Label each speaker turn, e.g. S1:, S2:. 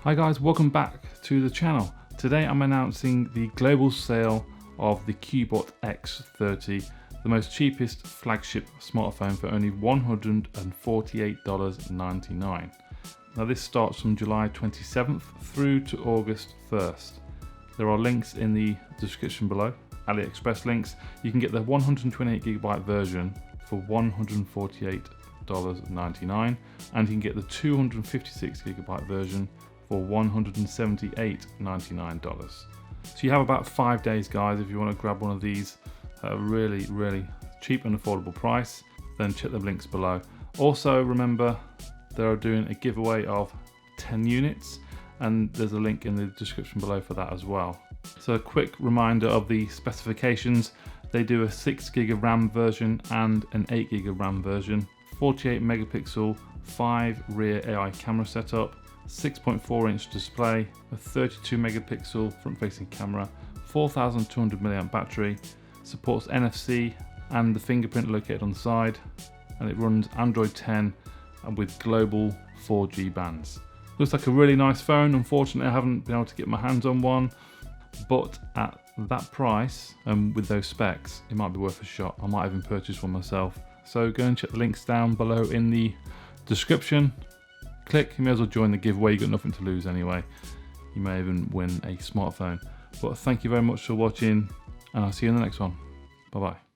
S1: Hi guys, welcome back to the channel. Today I'm announcing the global sale of the CUBOT X30, the most cheapest flagship smartphone for only $148.99. Now this starts from July 27th through to August 1st. There are links in the description below, AliExpress links. You can get the 128GB version for $148.99 and you can get the 256GB version for $178.99. So you have about 5 days guys if you want to grab one of these at a really cheap and affordable price. Then check the links below. Also remember they are doing a giveaway of 10 units and there's a link in the description below for that as well. So a quick reminder of the specifications. They do a 6GB of RAM version and an 8GB of RAM version, 48 megapixel 5 rear AI camera setup, 6.4-inch display, a 32 megapixel front-facing camera, 4200 mAh battery, supports NFC and the fingerprint located on the side, and it runs Android 10 and with global 4G bands. Looks like a really nice phone. Unfortunately, I haven't been able to get my hands on one, but at that price and with those specs, it might be worth a shot. I might even purchase one myself. So go and check the links down below in the description. Click, you may as well join the giveaway. You've got nothing to lose anyway. You may even win a smartphone. But thank you very much for watching, and I'll see you in the next one. Bye bye.